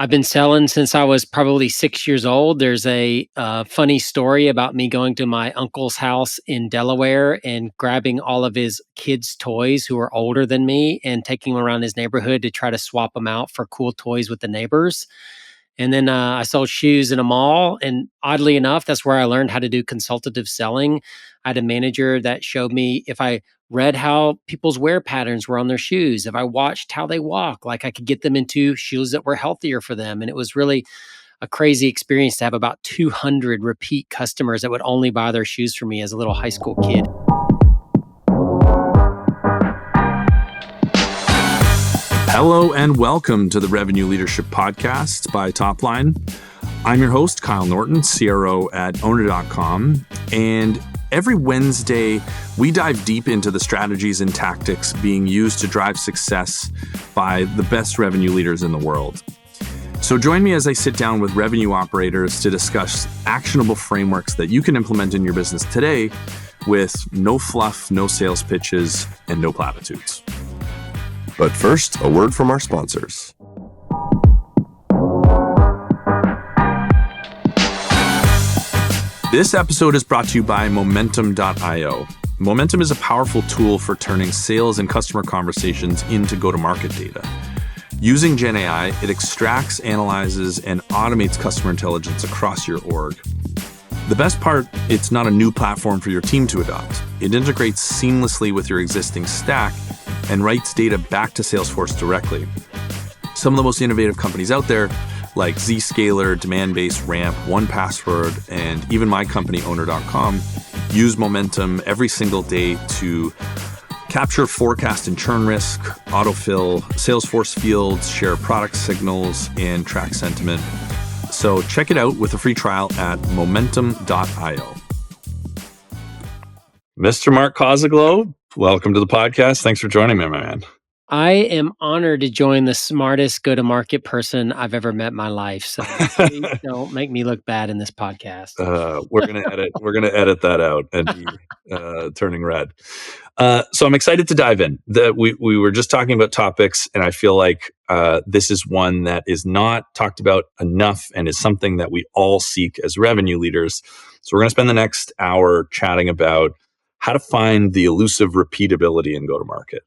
I've been selling since I was probably 6 years old. There's a funny story about me going to my uncle's house in Delaware and grabbing all of his kids' toys who are older than me and taking them around his neighborhood to try to swap them out for cool toys with the neighbors. And then I sold shoes in a mall. And oddly enough, that's where I learned how to do consultative selling. I had a manager that showed me if I read how people's wear patterns were on their shoes, if I watched how they walk, like I could get them into shoes that were healthier for them. And it was really a crazy experience to have about 200 repeat customers that would only buy their shoes from me as a little high school kid. Hello and welcome to the Revenue Leadership Podcast by Topline. I'm your host, Kyle Norton, CRO at Owner.com. And every Wednesday, we dive deep into the strategies and tactics being used to drive success by the best revenue leaders in the world. So join me as I sit down with revenue operators to discuss actionable frameworks that you can implement in your business today with no fluff, no sales pitches, and no platitudes. But first, a word from our sponsors. This episode is brought to you by Momentum.io. Momentum is a powerful tool for turning sales and customer conversations into go-to-market data. Using Gen AI, it extracts, analyzes, and automates customer intelligence across your org. The best part, it's not a new platform for your team to adopt. It integrates seamlessly with your existing stack and writes data back to Salesforce directly. Some of the most innovative companies out there, like Zscaler, Demandbase, Ramp, 1Password, and even my company, Owner.com, use Momentum every single day to capture forecast and churn risk, autofill Salesforce fields, share product signals, and track sentiment. So check it out with a free trial at Momentum.io. Mr. Mark Kosoglow, welcome to the podcast. Thanks for joining me, my man. I am honored to join the smartest go-to-market person I've ever met in my life. So please don't make me look bad in this podcast. We're gonna edit that out and be turning red. So I'm excited to dive in. We were just talking about topics, and I feel like this is one that is not talked about enough and is something that we all seek as revenue leaders. So we're gonna spend the next hour chatting about how to find the elusive repeatability in go-to-market.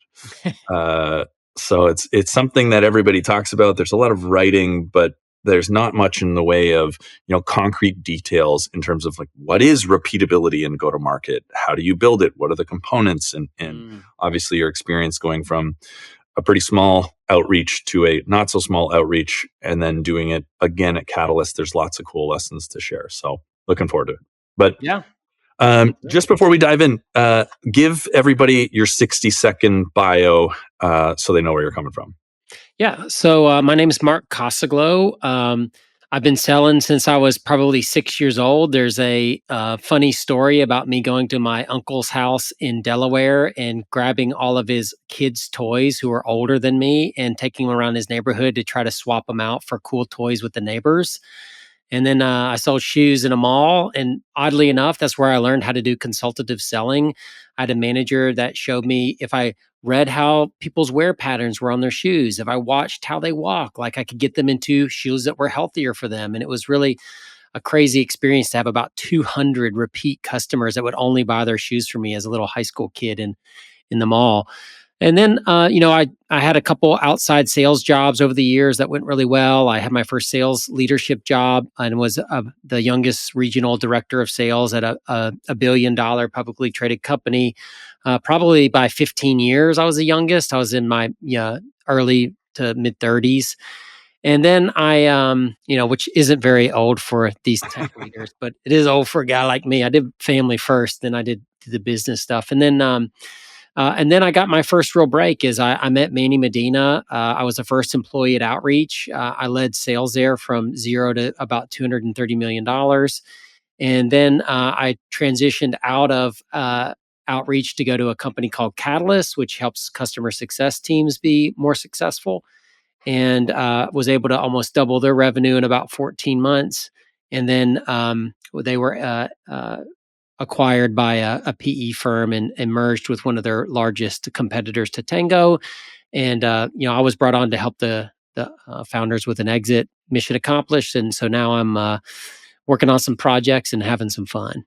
So it's something that everybody talks about. There's a lot of writing, but there's not much in the way of concrete details in terms of like what is repeatability in go-to-market? How do you build it? What are the components? And obviously your experience going from a pretty small outreach to a not so small outreach and then doing it again at Catalyst. There's lots of cool lessons to share. So looking forward to it. But yeah. Just before we dive in, give everybody your 60-second bio so they know where you're coming from. Yeah. So my name is Mark Kosoglow. I've been selling since I was probably 6 years old. There's a funny story about me going to my uncle's house in Delaware and grabbing all of his kids' toys who are older than me and taking them around his neighborhood to try to swap them out for cool toys with the neighbors. And then I sold shoes in a mall. And oddly enough, that's where I learned how to do consultative selling. I had a manager that showed me if I read how people's wear patterns were on their shoes, if I watched how they walk, like I could get them into shoes that were healthier for them. And it was really a crazy experience to have about 200 repeat customers that would only buy their shoes from me as a little high school kid in the mall. And then, I had a couple outside sales jobs over the years that went really well. I had my first sales leadership job and was the youngest regional director of sales at a $1 billion publicly traded company. Probably by 15 years, I was the youngest. I was in my early to mid 30s. And then I, which isn't very old for these tech leaders, but it is old for a guy like me. I did family first, then I did the business stuff. And then I got my first real break is I met Manny Medina. I was the first employee at Outreach. I led sales there from zero to about $230 million. And then I transitioned out of Outreach to go to a company called Catalyst, which helps customer success teams be more successful, and was able to almost double their revenue in about 14 months. And then they were acquired by a PE firm and merged with one of their largest competitors to Tango. And, I was brought on to help the founders with an exit. mission accomplished. And so now I'm working on some projects and having some fun.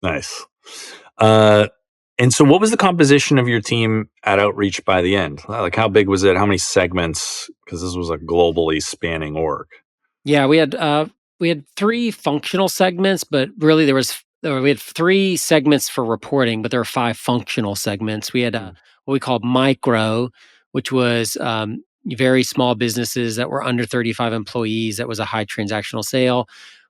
Nice. And so what was the composition of your team at Outreach by the end? Like, how big was it? How many segments? Because this was a globally spanning org. Yeah, we had 3 functional segments, but really we had 3 segments for reporting, but there were 5 functional segments. We had what we called micro, which was very small businesses that were under 35 employees. That was a high transactional sale.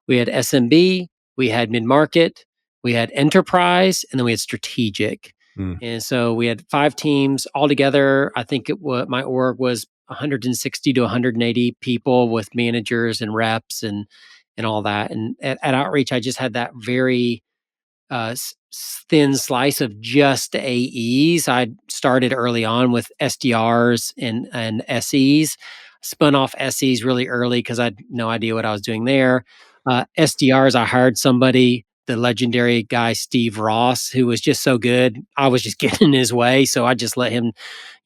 We had SMB, we had mid market, we had enterprise, and then we had strategic. And so we had 5 teams altogether. I think my org was 160 to 180 people with managers and reps and all that. And at Outreach, I just had that very thin slice of just AEs. I started early on with SDRs and SEs, spun off SEs really early because I had no idea what I was doing there. SDRs, I hired somebody, the legendary guy, Steve Ross, who was just so good. I was just getting in his way. So I just let him,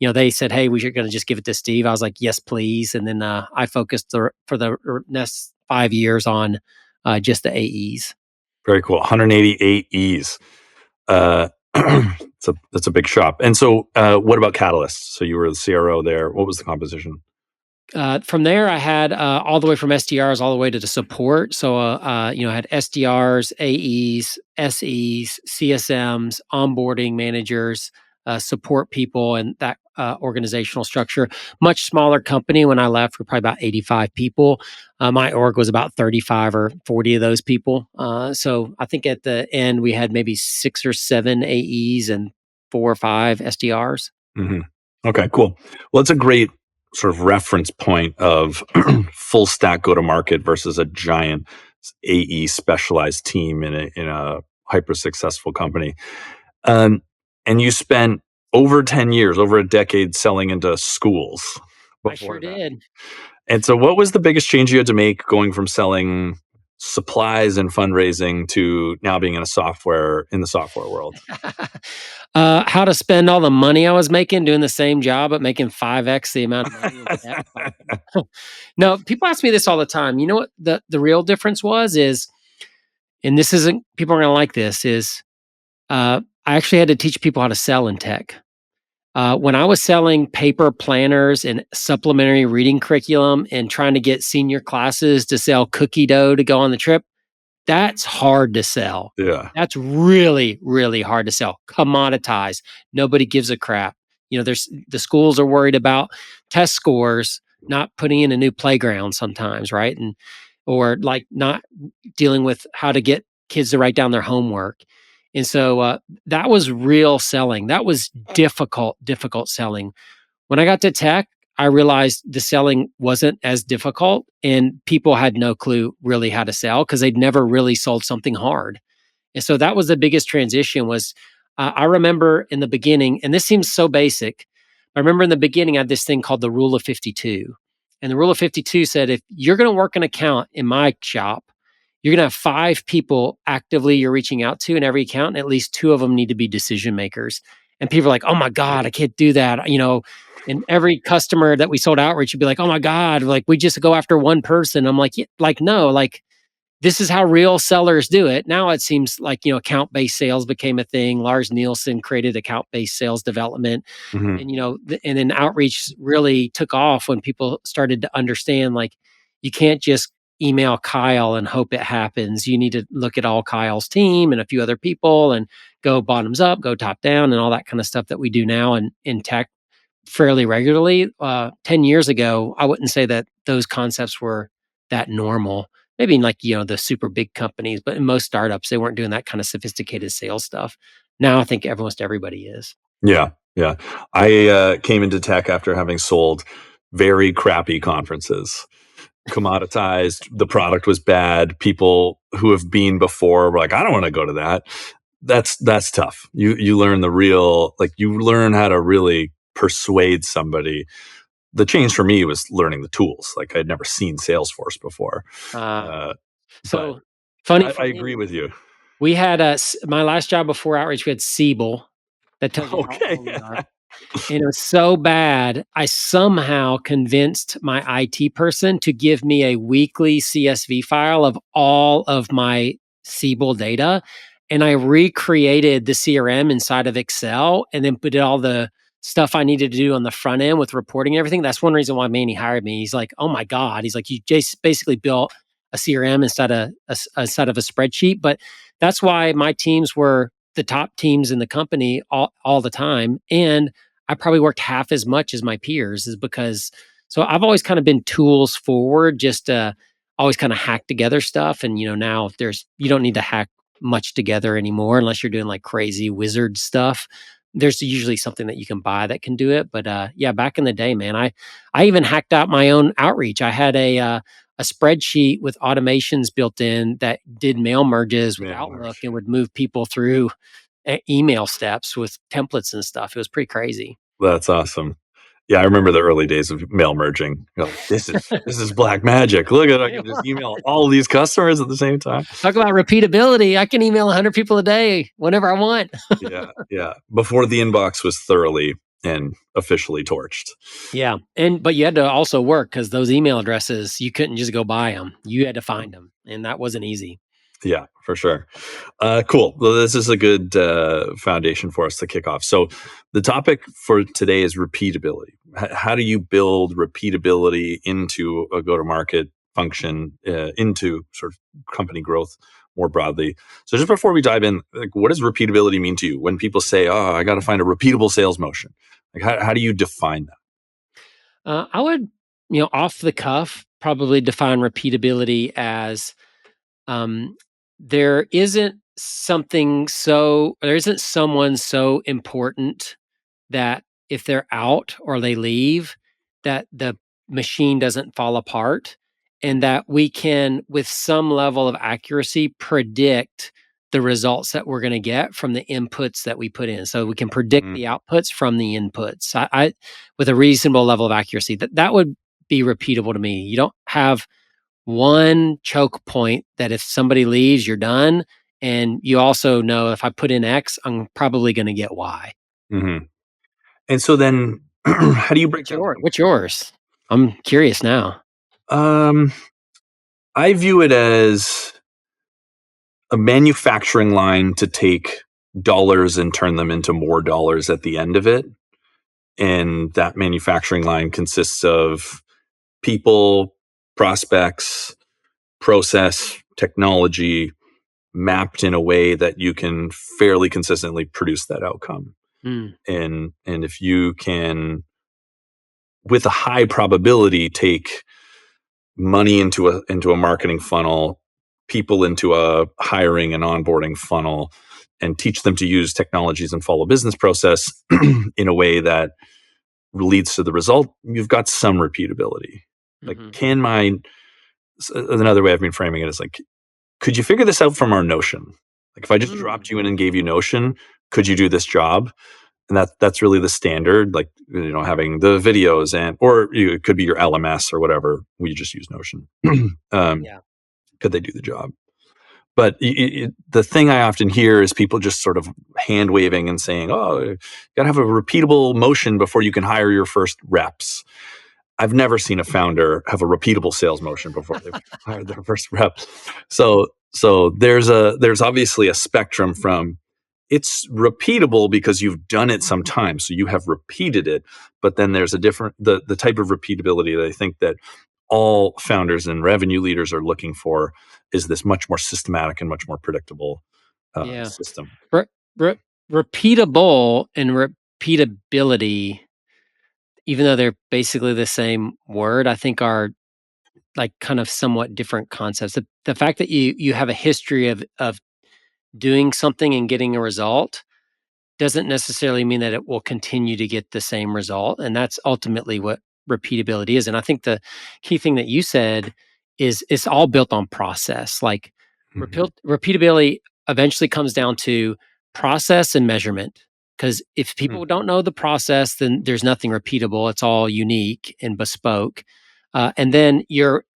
they said, hey, we're going to just give it to Steve. I was like, yes, please. And then I focused for the next 5 years on just the AEs. Very cool. 188 E's. That's a big shop. And so what about Catalyst? So you were the CRO there. What was the composition? From there, I had all the way from SDRs all the way to the support. So, I had SDRs, AEs, SEs, CSMs, onboarding managers, support people, and that organizational structure. Much smaller company when I left, we're probably about 85 people. My org was about 35 or 40 of those people. So I think at the end, we had maybe 6 or 7 AEs and 4 or 5 SDRs. Mm-hmm. Okay, cool. Well, it's a great sort of reference point of full stack go to market versus a giant AE specialized team in a hyper successful company. And you spent over 10 years, over a decade selling into schools. I sure did. And so what was the biggest change you had to make going from selling supplies and fundraising to now being in the software world? How to spend all the money I was making doing the same job, but making 5x the amount of money in debt. No, people ask me this all the time. You know what the real difference is, and this isn't, people are going to like this, is I actually had to teach people how to sell in tech. When I was selling paper planners and supplementary reading curriculum and trying to get senior classes to sell cookie dough to go on the trip, that's hard to sell. Yeah. That's really, really hard to sell. Commoditize. Nobody gives a crap. There's the schools are worried about test scores, not putting in a new playground sometimes, right? Or like not dealing with how to get kids to write down their homework. And so that was real selling. That was difficult selling. When I got to tech, I realized the selling wasn't as difficult and people had no clue really how to sell because they'd never really sold something hard. And so that was the biggest transition was I remember in the beginning, and this seems so basic. I remember in the beginning, I had this thing called the rule of 52. And the rule of 52 said, if you're going to work an account in my shop, you're going to have 5 people actively you're reaching out to in every account, and at least 2 of them need to be decision makers. And people are like, oh my God, I can't do that. And every customer that we sold outreach would be like, oh my God, like we just go after one person. I'm like, yeah, like, no, like this is how real sellers do it. Now it seems like, account-based sales became a thing. Lars Nielsen created account-based sales development. Mm-hmm. And, and then outreach really took off when people started to understand, like, you can't just email Kyle and hope it happens. You need to look at all Kyle's team and a few other people and go bottoms up, go top down, and all that kind of stuff that we do now in tech fairly regularly. 10 years ago, I wouldn't say that those concepts were that normal. Maybe in like, the super big companies, but in most startups, they weren't doing that kind of sophisticated sales stuff. Now I think almost everybody is. Yeah. Yeah. I came into tech after having sold very crappy conferences, commoditized. The product was bad. People who have been before were like, I don't want to go to that. That's tough. You learn you learn how to really persuade somebody. The change for me was learning the tools. Like I'd never seen Salesforce before. So funny. I agree with you. We had my last job before outreach. We had Siebel. That tells you how old we are. And it was so bad, I somehow convinced my IT person to give me a weekly CSV file of all of my Siebel data. And I recreated the CRM inside of Excel and then put all the stuff I needed to do on the front end with reporting and everything. That's one reason why Manny hired me. He's like, oh my God. He's like, you just basically built a CRM instead of a spreadsheet. But that's why my teams were the top teams in the company all the time. And I probably worked half as much as my peers is because so I've always kind of been tools forward, just always kind of hack together stuff. And now you don't need to hack much together anymore unless you're doing like crazy wizard stuff. There's usually something that you can buy that can do it. But yeah, back in the day, man, I even hacked out my own outreach. I had a spreadsheet with automations built in that did mail merges with Outlook and would move people through email steps with templates and stuff. It was pretty crazy. That's awesome. Yeah, I remember the early days of mail merging. This is black magic. Look at it. I can just email all these customers at the same time. Talk about repeatability. I can email 100 people a day whenever I want. Yeah. Before the inbox was thoroughly and officially torched. Yeah. But you had to also work because those email addresses, you couldn't just go buy them. You had to find them. And that wasn't easy. Yeah, for sure. Cool. Well, this is a good foundation for us to kick off. So the topic for today is repeatability. How do you build repeatability into a go-to-market function, into sort of company growth more broadly? So just before we dive in, what does repeatability mean to you? When people say, oh, I got to find a repeatable sales motion, how do you define that? I would, off the cuff, probably define repeatability as there isn't someone so important that if they're out or they leave, that the machine doesn't fall apart, and that we can, with some level of accuracy, predict the results that we're going to get from the inputs that we put in. So we can predict the outputs from the inputs. I with a reasonable level of accuracy. That would be repeatable to me. You don't have one choke point that if somebody leaves, you're done. And you also know if I put in X, I'm probably going to get Y. Mm-hmm. And so then how do you break down? What's yours? I'm curious now. I view it as a manufacturing line to take dollars and turn them into more dollars at the end of it. And that manufacturing line consists of people, prospects, process, technology mapped in a way that you can fairly consistently produce that outcome. And if you can, with a high probability, take money into a marketing funnel, people into a hiring and onboarding funnel, and teach them to use technologies and follow business process in a way that leads to the result, you've got some repeatability. Like, another way I've been framing it is like, could you figure this out from our Notion? Like, if I just dropped you in and gave you Notion, could you do this job? And that's really the standard, like, having the videos or it could be your LMS or whatever. We just use Notion. Could they do the job? But the thing I often hear is people just sort of hand waving and saying, oh, you got to have a repeatable motion before you can hire your first reps. I've never seen a founder have a repeatable sales motion before they've hired their first rep. So there's obviously a spectrum from it's repeatable because you've done it sometime, so you have repeated it. But then there's the type of repeatability that I think that all founders and revenue leaders are looking for is this much more systematic and much more predictable system. Repeatable and repeatability, even though they're basically the same word, I think are like kind of somewhat different concepts. The fact that you have a history of doing something and getting a result doesn't necessarily mean that it will continue to get the same result. And that's ultimately what repeatability is. And I think the key thing that you said is it's all built on process. Like repeatability eventually comes down to process and measurement. Because if people don't know the process, then there's nothing repeatable. It's all unique and bespoke. And then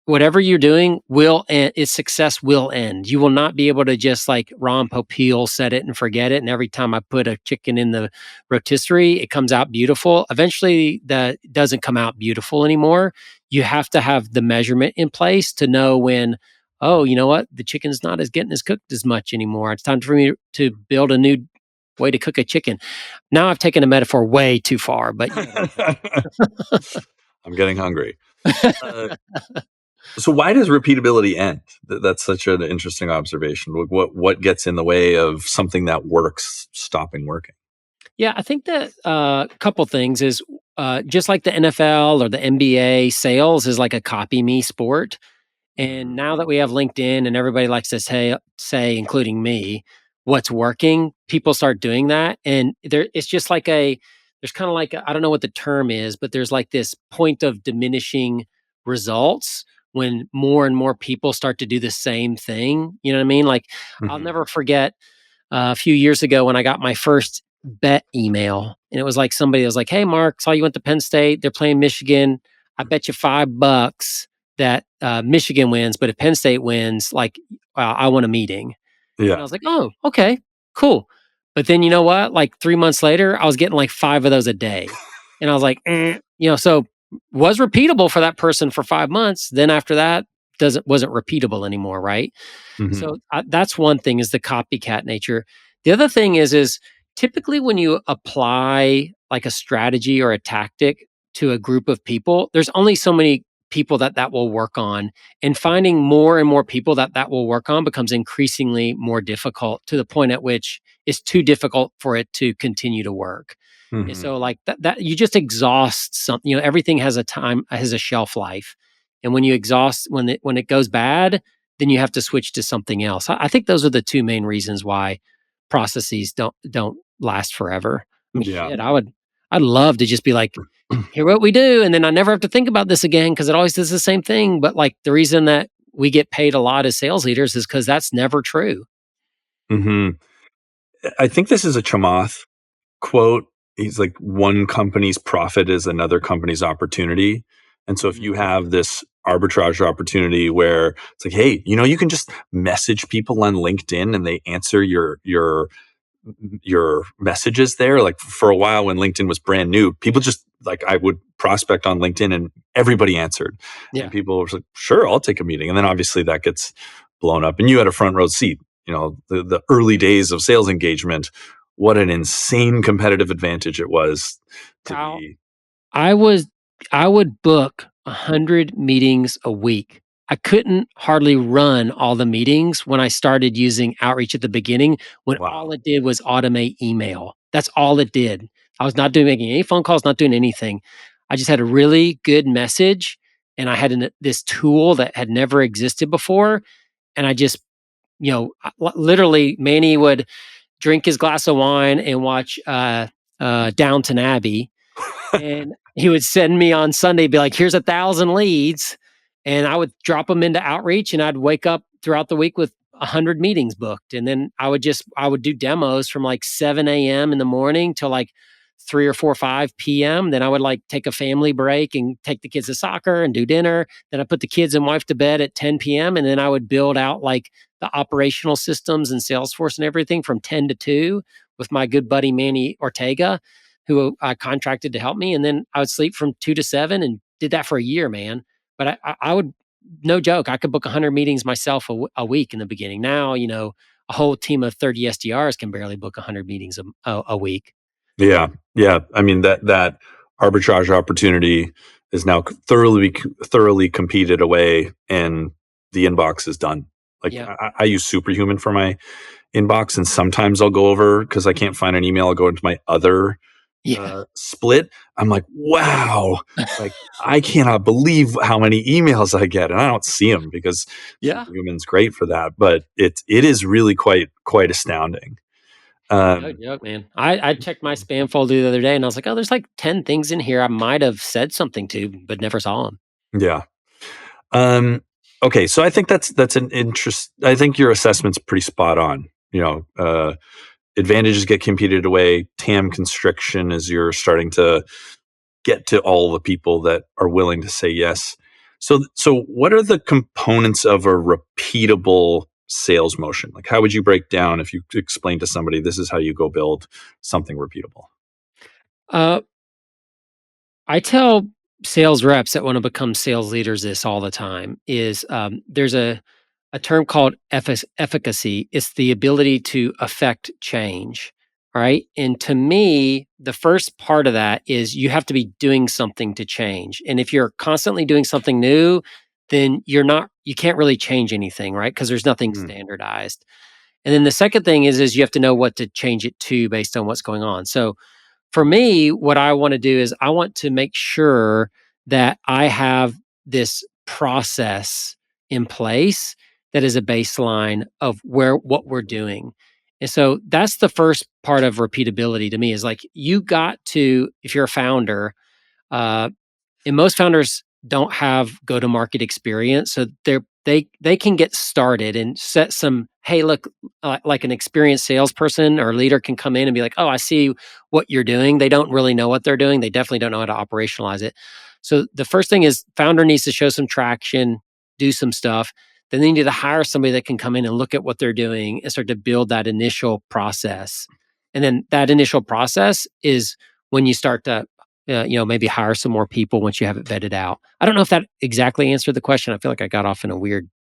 whatever you're doing will end, its success will end. You will not be able to just like Ron Popeil set it and forget it. And every time I put a chicken in the rotisserie, it comes out beautiful. Eventually, that doesn't come out beautiful anymore. You have to have the measurement in place to know when, oh, you know what, the chicken's not as getting as cooked as much anymore. It's time for me to build a new way to cook a chicken. Now I've taken a metaphor way too far, but you know I'm getting hungry. So why does repeatability end? That's such an interesting observation. What gets in the way of something that works stopping working? Yeah, I think that a couple things is just like the NFL or the NBA, sales is like a copy me sport. And now that we have LinkedIn and everybody likes to say, including me, what's working, people start doing that. And it's just like there's kind of like, I don't know what the term is, but there's like this point of diminishing results when more and more people start to do the same thing. You know what I mean? Like, I'll never forget a few years ago when I got my first bet email. And it was like somebody was like, "Hey, Mark, saw you went to Penn State. They're playing Michigan. I bet you $5 that Michigan wins, but if Penn State wins, like I want a meeting." And I Yeah. was like, "Oh, okay, cool." But then you know what? Like 3 months later, I was getting like 5 of those a day, and I was like, so was repeatable for that person for 5 months. Then after that, wasn't repeatable anymore, right? Mhm. So that's one thing is the copycat nature. The other thing is typically when you apply like a strategy or a tactic to a group of people, there's only so many people that will work on, and finding more and more people that will work on becomes increasingly more difficult to the point at which it's too difficult for it to continue to work. And Mhm. so like that you just exhaust something, everything has a shelf life. And when you exhaust when it goes bad, then you have to switch to something else. I think those are the two main reasons why processes don't last forever. I mean, Yeah. shit, I'd love to just be like, here what we do, and then I never have to think about this again because it always does the same thing. But like the reason that we get paid a lot as sales leaders is because that's never true. Mhm. I think this is a Chamath quote. He's like, one company's profit is another company's opportunity. And so if Mhm. you have this arbitrage opportunity where it's like, hey, you can just message people on LinkedIn and they answer your messages there. Like for a while when LinkedIn was brand new, people just like, I would prospect on LinkedIn and everybody answered. And Yeah. people were like, sure, I'll take a meeting. And then obviously that gets blown up and you had a front row seat. The early days of sales engagement, what an insane competitive advantage it was to Kyle, be. I was I would book 100 meetings a week. I couldn't hardly run all the meetings when I started using outreach at the beginning, when all Wow. it did was automate email. That's all it did. I was not doing making any phone calls, not doing anything. I just had a really good message, and I had this tool that had never existed before, and I just, literally, Manny would drink his glass of wine and watch Downton Abbey, and he would send me on Sunday, be like, "Here's 1,000 leads," and I would drop them into outreach, and I'd wake up throughout the week with 100 meetings booked, and then I would do demos from like 7 a.m. in the morning till like 3 or 4, 5 p.m. Then I would like take a family break and take the kids to soccer and do dinner. Then I put the kids and wife to bed at 10 p.m. and then I would build out like the operational systems and Salesforce and everything from 10 to 2 with my good buddy Manny Ortega, who I contracted to help me. And then I would sleep from 2 to 7 and did that for a year, man. But I would, no joke, I could book 100 meetings myself a week in the beginning. Now, a whole team of 30 SDRs can barely book 100 meetings a week. Yeah. Yeah. I mean, that arbitrage opportunity is now thoroughly competed away and the inbox is done. Like Yeah. I use Superhuman for my inbox and sometimes I'll go over because I can't find an email. I'll go into my other Yeah. split. I'm like, wow, like I cannot believe how many emails I get, and I don't see them because Yeah. Superhuman's great for that. But it is really quite astounding. No Um, joke, man. I checked my spam folder the other day and I was like, oh, there's like 10 things in here I might have said something to, but never saw them. yeah. Okay, so I think that's an interest. I think your assessment's pretty spot on. Advantages get competed away. TAM constriction as you're starting to get to all the people that are willing to say yes. So what are the components of a repeatable sales motion? Like, how would you break down if you explain to somebody this is how you go build something repeatable? Uh, I tell sales reps that want to become sales leaders this all the time is there's a term called efficacy. It's the ability to affect change. Right. And to me, the first part of that is you have to be doing something to change. And if you're constantly doing something new, then you can't really change anything, right? Because there's nothing Mm, standardized. And then the second thing is you have to know what to change it to based on what's going on. So for me, what I want to do is I want to make sure that I have this process in place that is a baseline of what we're doing. And so that's the first part of repeatability to me is like you got to, if you're a founder, uh, and most founders don't have go to market experience, so they can get started and set some, hey look, like an experienced salesperson or leader can come in and be like, oh, I see what you're doing. They don't really know what they're doing. They definitely don't know how to operationalize it. So the first thing is founder needs to show some traction, do some stuff. Then they need to hire somebody that can come in and look at what they're doing and start to build that initial process. And then that initial process is when you start to maybe hire some more people once you have it vetted out. I don't know if that exactly answered the question. I feel like I got off in a weird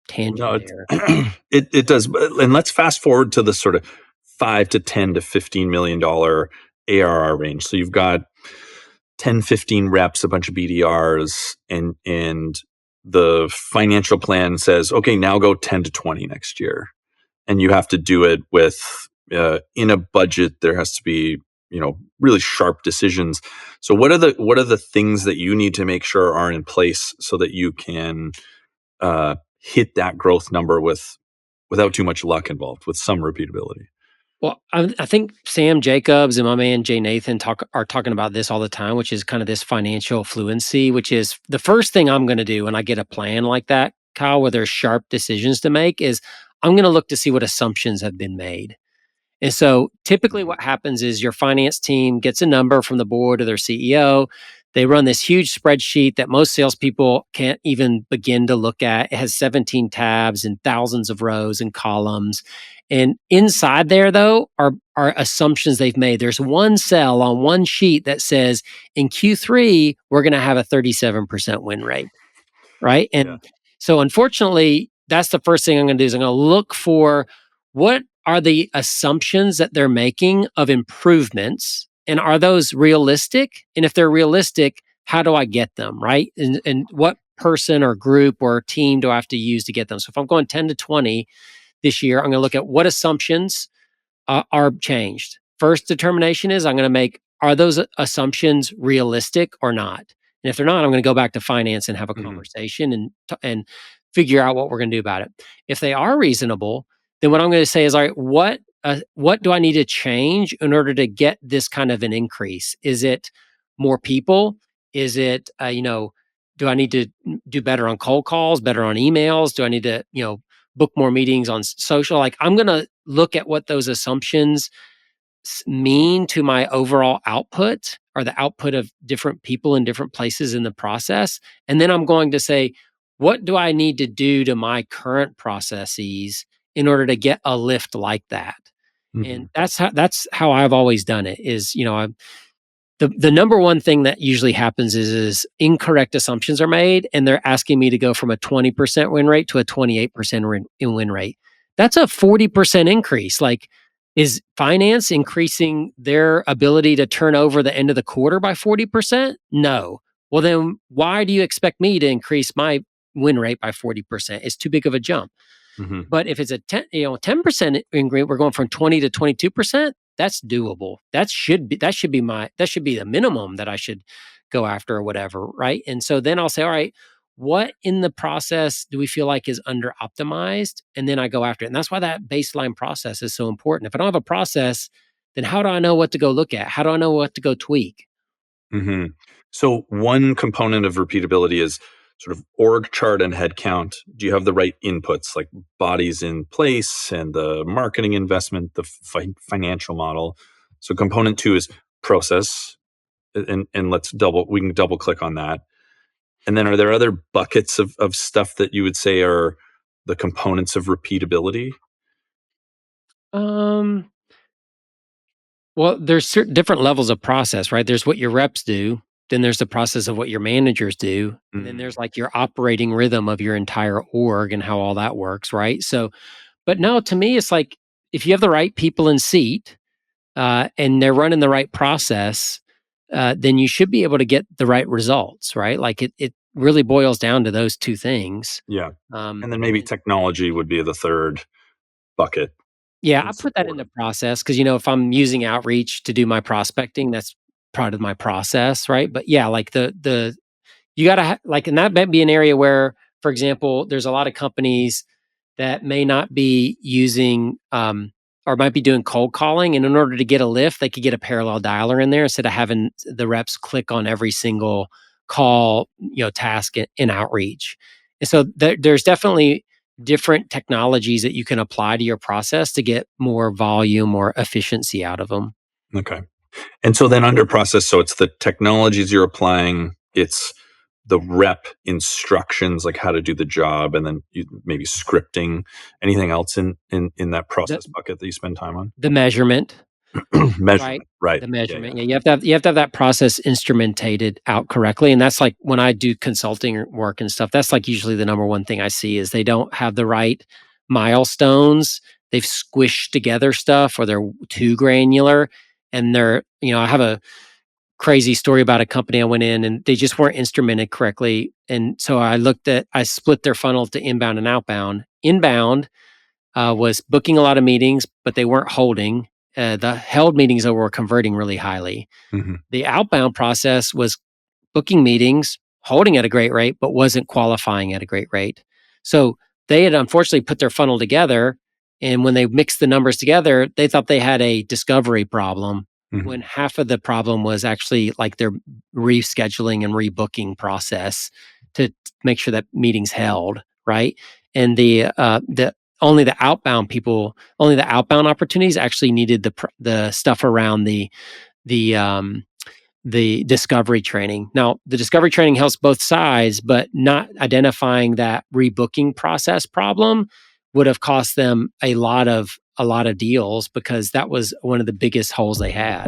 tangent no, there. it does. And let's fast forward to the sort of 5 to 10 to $15 million ARR range. So you've got 10, 15 reps, a bunch of BDRs, and the financial plan says, okay, now go 10 to 20 next year. And you have to do it with in a budget. There has to be, really sharp decisions. So what are the things that you need to make sure are in place so that you can hit that growth number without too much luck involved, with some repeatability? Well, I think Sam Jacobs and my man Jay Nathan are talking about this all the time, which is kind of this financial fluency, which is the first thing I'm going to do when I get a plan like that, Kyle, where there's sharp decisions to make, is I'm going to look to see what assumptions have been made. And so typically what happens is your finance team gets a number from the board or their CEO. They run this huge spreadsheet that most salespeople can't even begin to look at. It has 17 tabs and thousands of rows and columns. And inside there, though, are assumptions they've made. There's one cell on one sheet that says in Q3, we're going to have a 37% win rate. Right. Yeah. And so unfortunately, that's the first thing I'm going to do is I'm going to look for what are the assumptions that they're making of improvements, and are those realistic? And if they're realistic, how do I get them? Right. And what person or group or team do I have to use to get them? So if I'm going 10 to 20 this year, I'm going to look at what assumptions are changed. First determination is I'm going to make, are those assumptions realistic or not? And if they're not, I'm going to go back to finance and have a conversation and figure out what we're going to do about it. If they are reasonable, then what I'm going to say is, all right, what do I need to change in order to get this kind of an increase? Is it more people? Is it do I need to do better on cold calls, better on emails? Do I need to book more meetings on social? Like I'm going to look at what those assumptions mean to my overall output or the output of different people in different places in the process. And then I'm going to say, what do I need to do to my current processes in order to get a lift like that? And that's how I've always done it is, the number one thing that usually happens is incorrect assumptions are made, and they're asking me to go from a 20% win rate to a 28% win rate. That's a 40% increase. Like, is finance increasing their ability to turn over the end of the quarter by 40%? No. Well, then why do you expect me to increase my win rate by 40%? It's too big of a jump. Mm-hmm. But if it's a 10% increase, we're going from 20 to 22%. That's doable. That should be the minimum that I should go after or whatever, right? And so then I'll say, all right, what in the process do we feel like is under optimized? And then I go after it. And that's why that baseline process is so important. If I don't have a process, then how do I know what to go look at? How do I know what to go tweak? Mm-hmm. So one component of repeatability is sort of org chart and headcount. Do you have the right inputs, like bodies in place and the marketing investment, the financial model? So component two is process, and we can double click on that. And then are there other buckets of stuff that you would say are the components of repeatability? Um, well, there's certain different levels of process, right? There's what your reps do, then there's the process of what your managers do, and then there's like your operating rhythm of your entire org and how all that works, right? So, but no, to me, it's like if you have the right people in seat and they're running the right process, then you should be able to get the right results, right? Like it really boils down to those two things. Yeah. Um, And then maybe technology would be the third bucket Yeah, in I put that in support the of. process because, if I'm using outreach to do my prospecting, that's part of my process, right? But yeah, like the you gotta like, and that might be an area where, for example, there's a lot of companies that may not be using or might be doing cold calling, and in order to get a lift, they could get a parallel dialer in there instead of having the reps click on every single call, task in outreach. And so there's definitely different technologies that you can apply to your process to get more volume or efficiency out of them. Okay. And so then under process, so it's the technologies you're applying, it's the rep instructions, like how to do the job, and then maybe scripting. Anything else in that The process bucket that you spend time on? the measurement, right? Measurement, right? The Yeah, yeah. measurement. Yeah, you have to have that process instrumentated out correctly. And that's like when I do consulting work and stuff, that's like usually the number one thing I see is they don't have the right milestones. They've squished together stuff or they're too granular. And I have a crazy story about a company I went in and they just weren't instrumented correctly. And so I split their funnel to inbound and outbound. Inbound was booking a lot of meetings, but they weren't holding. The held meetings that were converting really highly. Mhm. The outbound process was booking meetings, holding at a great rate, but wasn't qualifying at a great rate. So they had unfortunately put their funnel together. And when they mixed the numbers together, they thought they had a discovery problem when Mhm. half of the problem was actually like their rescheduling and rebooking process to make sure that meetings held, right? And the only the outbound people, only the outbound opportunities actually needed the stuff around the discovery training. Now, the discovery training helps both sides, but not identifying that rebooking process problem would have cost them a lot of deals because that was one of the biggest holes they had.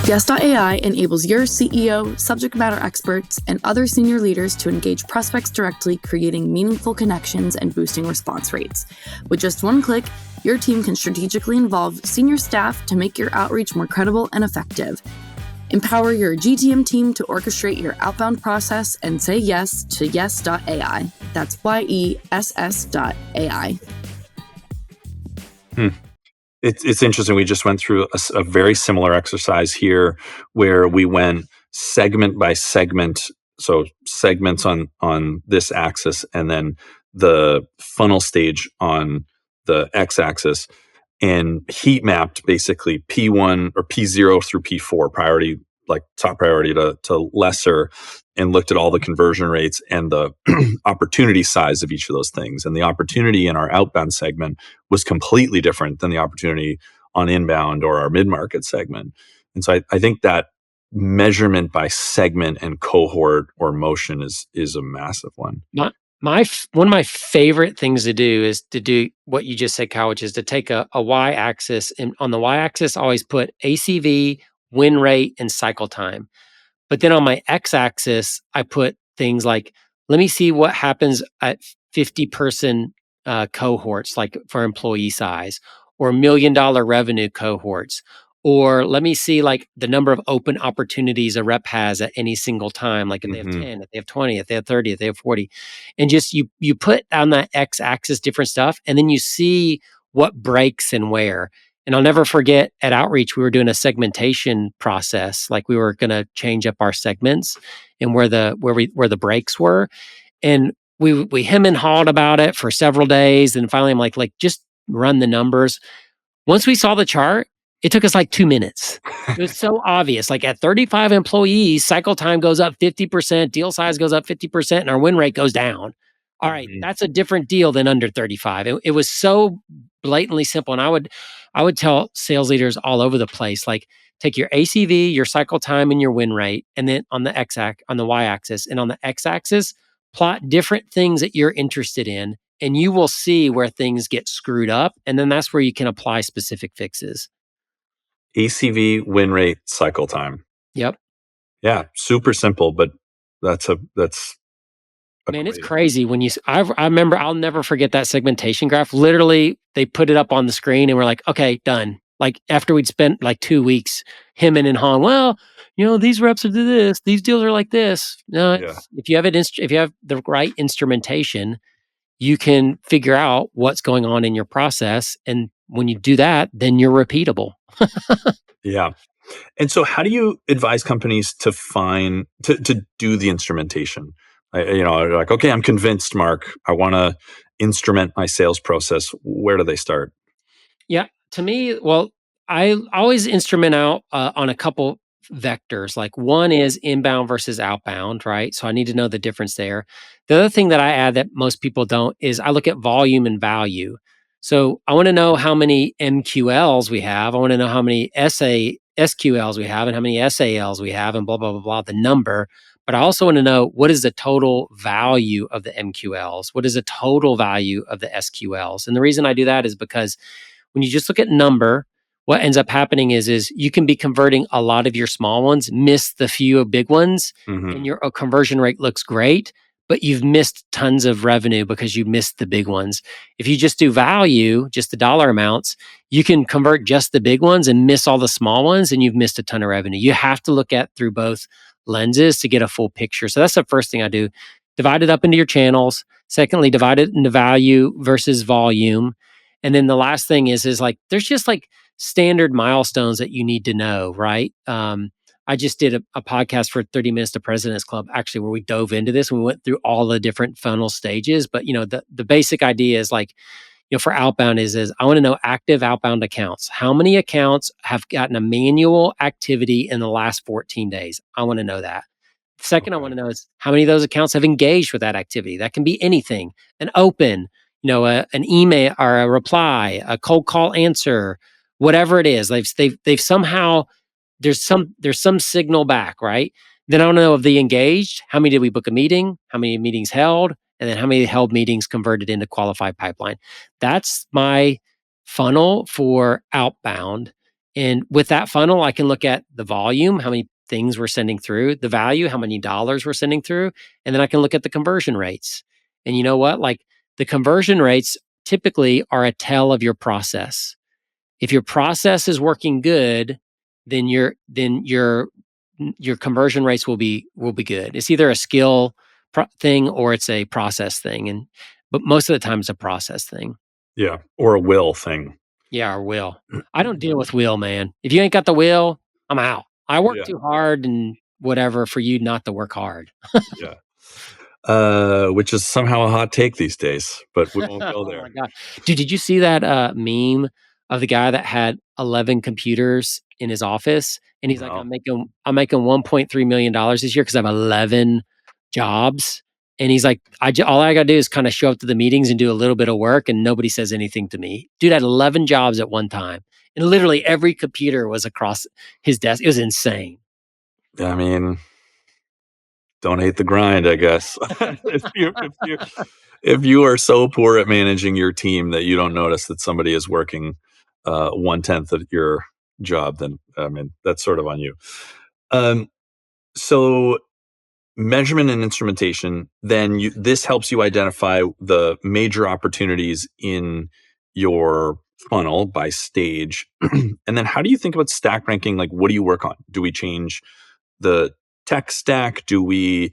Yes.ai enables your CEO, subject matter experts, and other senior leaders to engage prospects directly, creating meaningful connections and boosting response rates. With just one click, your team can strategically involve senior staff to make your outreach more credible and effective. Empower your GTM team to orchestrate your outbound process and say yes to yes.ai. That's YESS.ai. It's interesting. We just went through a very similar exercise here where we went segment by segment. So segments on this axis and then the funnel stage on the x-axis, and heat mapped basically P1 or P0 through P4 priority, like top priority to lesser, and looked at all the conversion rates and the opportunity size of each of those things. And the opportunity in our outbound segment was completely different than the opportunity on inbound or our mid-market segment. And so I think that measurement by segment and cohort or motion is a massive one. One of my favorite things to do is to do what you just said, Kyle, which is to take a y-axis, and on the y-axis, always put ACV, win rate, and cycle time. But then on my x-axis, I put things like, let me see what happens at 50-person cohorts, like for employee size, or $1 million revenue cohorts, or let me see like the number of open opportunities a rep has at any single time, like if they have 10, if they have 20, if they have 30, if they have 40. And just you put on that x-axis different stuff, and then you see what breaks and where. And I'll never forget at Outreach, we were doing a segmentation process. Like we were going to change up our segments and where the breaks were. And we hem and hawed about it for several days. And finally I'm like, just run the numbers. Once we saw the chart, it took us like 2 minutes. It was so obvious. Like at 35 employees, cycle time goes up 50%, deal size goes up 50%, and our win rate goes down. All right, that's a different deal than under 35. It was so blatantly simple. And I would tell sales leaders all over the place, like, take your ACV, your cycle time, and your win rate, and then on the y-axis, and on the x-axis, plot different things that you're interested in, and you will see where things get screwed up, and then that's where you can apply specific fixes. ACV, win rate, cycle time. Yep. Yeah, super simple, but that's Man, it's crazy when I remember, I'll never forget that segmentation graph. Literally, they put it up on the screen and we're like, okay, done. Like after we'd spent like 2 weeks hemming and hawing, well, these reps are this, these deals are like this. No, if you have if you have the right instrumentation, you can figure out what's going on in your process. And when you do that, then you're repeatable. Yeah. And so how do you advise companies to do the instrumentation? Like, okay, I'm convinced, Mark, I want to instrument my sales process. Where do they start? Yeah, to me, well, I always instrument out on a couple vectors. Like one is inbound versus outbound, right? So I need to know the difference there. The other thing that I add that most people don't is I look at volume and value. So I want to know how many MQLs we have. I want to know how many SQLs we have and how many SALs we have and blah, blah, blah, blah, the number. But I also want to know what is the total value of the MQLs? What is the total value of the SQLs? And the reason I do that is because when you just look at number, what ends up happening is you can be converting a lot of your small ones, miss the few big ones, and your conversion rate looks great, but you've missed tons of revenue because you missed the big ones. If you just do value, just the dollar amounts, you can convert just the big ones and miss all the small ones, and you've missed a ton of revenue. You have to look at through both lenses to get a full picture. So that's the first thing I do. Divide it up into your channels. Secondly, divide it into value versus volume. And then the last thing is like, there's just like standard milestones that you need to know, right? I just did a podcast for 30 Minutes to President's Club, actually, where we dove into this and we went through all the different funnel stages. But, the basic idea is like, for outbound is I want to know active outbound accounts. How many accounts have gotten a manual activity in the last 14 days? I want to know that. Second, I want to know is how many of those accounts have engaged with that activity. That can be anything, an open, an email or a reply, a cold call answer, whatever it is. They've somehow there's some signal back, right? Then I want to know if they engaged. How many did we book a meeting? How many meetings held? And then how many held meetings converted into qualified pipeline? That's my funnel for outbound. And with that funnel, I can look at the volume, how many things we're sending through, the value, how many dollars we're sending through, and then I can look at the conversion rates. And you know what? Like the conversion rates typically are a tell of your process. If your process is working good, then your conversion rates will be good. It's either a skill thing or it's a process thing, but most of the time it's a process thing. Yeah, or a will thing. Yeah, or will. I don't deal with will, man. If you ain't got the will, I'm out. I work too hard and whatever for you not to work hard. Yeah. Which is somehow a hot take these days, but we won't go there. Oh my God. Dude, did you see that meme of the guy that had 11 computers in his office? And he's like, I'm making $1.3 million this year because I have 11 jobs. And he's like, all I got to do is kind of show up to the meetings and do a little bit of work and nobody says anything to me. Dude had 11 jobs at one time. And literally every computer was across his desk. It was insane. I mean, don't hate the grind, I guess. If you are so poor at managing your team that you don't notice that somebody is working 1/10 of your job, then I mean that's sort of on you. So measurement and instrumentation, then this helps you identify the major opportunities in your funnel by stage. And then how do you think about stack ranking? Like, what do you work on? Do we change the tech stack? Do we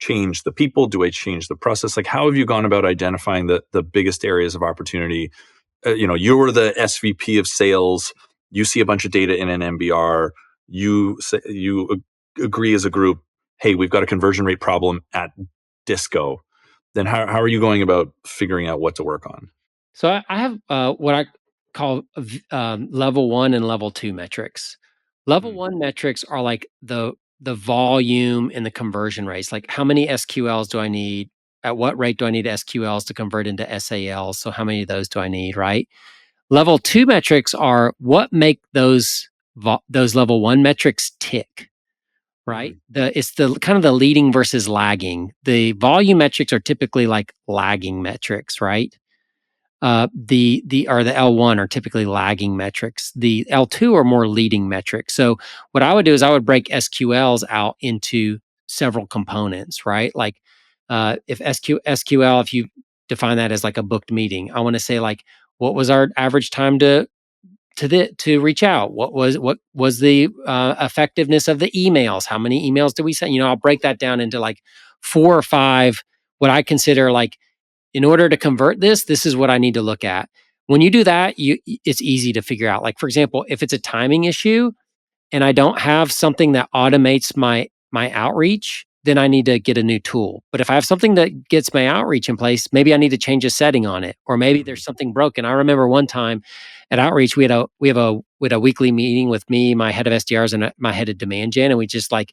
change the people? Do I change the process? Like, how have you gone about identifying the biggest areas of opportunity? You're the SVP of sales. You see a bunch of data in an MBR. You agree as a group, hey, we've got a conversion rate problem at Disco. Then how are you going about figuring out what to work on? So I have what I call level 1 and level 2 metrics. Level 1 metrics are like the volume and the conversion rates. Like how many SQLs do I need? At what rate do I need SQLs to convert into SALs? So how many of those do I need, right? Level 2 metrics are what make those those level one metrics tick, right? It's the kind of the leading versus lagging. The volume metrics are typically like lagging metrics, right? The L1 are typically lagging metrics. The L2 are more leading metrics. So what I would do is I would break SQLs out into several components, right? Like if SQL, if you define that as like a booked meeting, I want to say like, what was our average time to reach out? What was the effectiveness of the emails? How many emails did we send? I'll break that down into like 4 or 5 what I consider like, in order to convert this is what I need to look at. When you do that, it's easy to figure out. Like, for example, if it's a timing issue and I don't have something that automates my outreach, then I need to get a new tool. But if I have something that gets my outreach in place, maybe I need to change a setting on it, or maybe there's something broken. I remember one time at outreach, we had a weekly meeting with me, my head of SDRs, and my head of demand gen, and we just like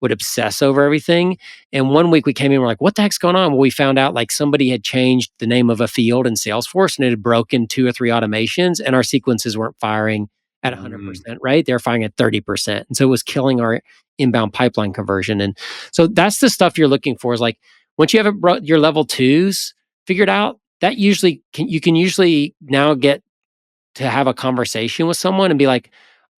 would obsess over everything. And one week we came in, we're like, what the heck's going on? Well, we found out like somebody had changed the name of a field in Salesforce and it had broken 2 or 3 automations, and our sequences weren't firing at 100%, right? They're firing at 30%. And so it was killing our inbound pipeline conversion. And so that's the stuff you're looking for, is like, once you have your level 2s figured out, that you can usually now get to have a conversation with someone and be like,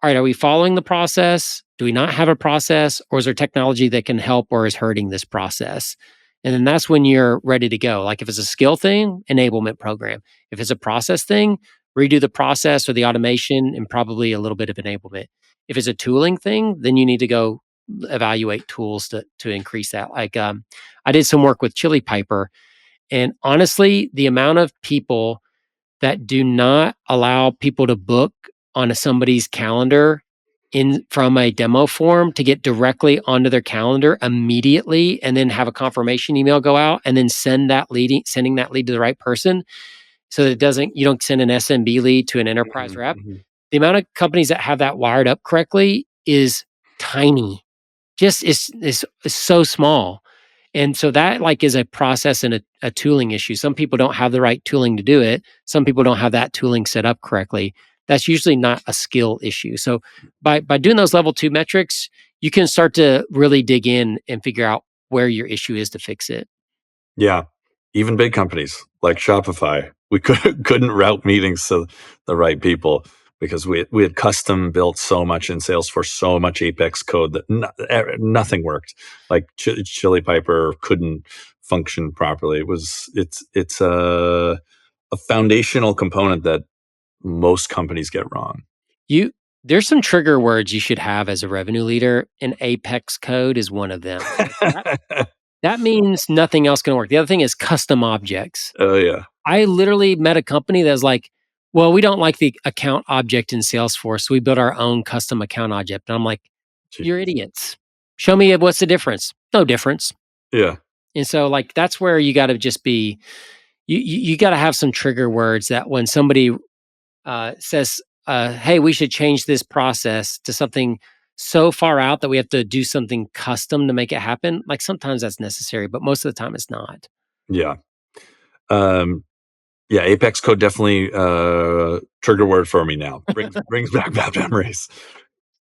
all right, are we following the process? Do we not have a process? Or is there technology that can help or is hurting this process? And then that's when you're ready to go. Like if it's a skill thing, enablement program. If it's a process thing, redo the process or the automation and probably a little bit of enablement. If it's a tooling thing, then you need to go evaluate tools to increase that. Like I did some work with Chili Piper, and honestly, the amount of people that do not allow people to book on somebody's calendar from a demo form to get directly onto their calendar immediately, and then have a confirmation email go out, and then sending that lead to the right person, so that you don't send an SMB lead to an enterprise rep. The amount of companies that have that wired up correctly is tiny. Just is so small. And so that like is a process and a tooling issue. Some people don't have the right tooling to do it. Some people don't have that tooling set up correctly. That's usually not a skill issue. So by doing those level 2 metrics, you can start to really dig in and figure out where your issue is to fix it. Yeah. Even big companies like Shopify, we couldn't route meetings to the right people because we had custom built so much in Salesforce, so much Apex code that nothing worked. Like Chili Piper couldn't function properly. It's a foundational component that most companies get wrong. There's some trigger words you should have as a revenue leader, and Apex code is one of them. That means nothing else can work. The other thing is custom objects. Oh, yeah. I literally met a company that was like, well, we don't like the account object in Salesforce, so we built our own custom account object. And I'm like, you're idiots. Show me what's the difference. No difference. Yeah. And so like, that's where you got to just be, you got to have some trigger words that when somebody says, hey, we should change this process to something so far out that we have to do something custom to make it happen. Like sometimes that's necessary, but most of the time it's not. Yeah. Yeah, Apex code definitely trigger word for me now. Brings back bad memories.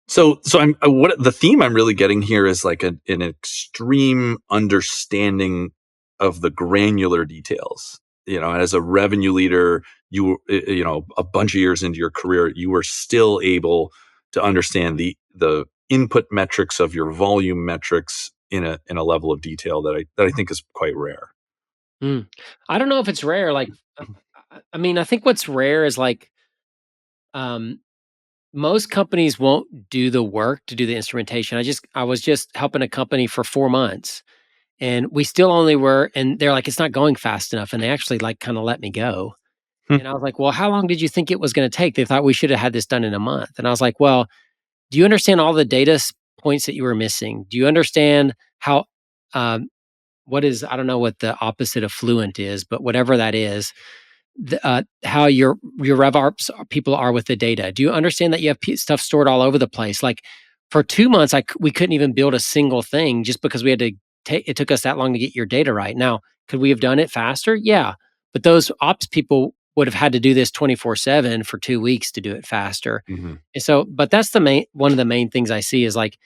So I'm what the theme I'm really getting here is like an extreme understanding of the granular details. As a revenue leader, you a bunch of years into your career, you were still able to understand the input metrics of your volume metrics in a level of detail that I think is quite rare. I don't know if it's rare. Like, I mean, I think what's rare is like, most companies won't do the work to do the instrumentation. I was just helping a company for 4 months, and we still only were, and they're like, it's not going fast enough. And they actually like kind of let me go. And I was like, well, how long did you think it was going to take? They thought we should have had this done in a month. And I was like, well, do you understand all the data points that you were missing? Do you understand how, I don't know what the opposite of fluent is, but whatever that is, how your RevOps people are with the data? Do you understand that you have stuff stored all over the place? Like for 2 months, we couldn't even build a single thing just because we had to it took us that long to get your data right. Now, could we have done it faster? Yeah. But those ops people would have had to do this 24/7 for 2 weeks to do it faster. Mm-hmm. And so, but that's one of the main things I see is like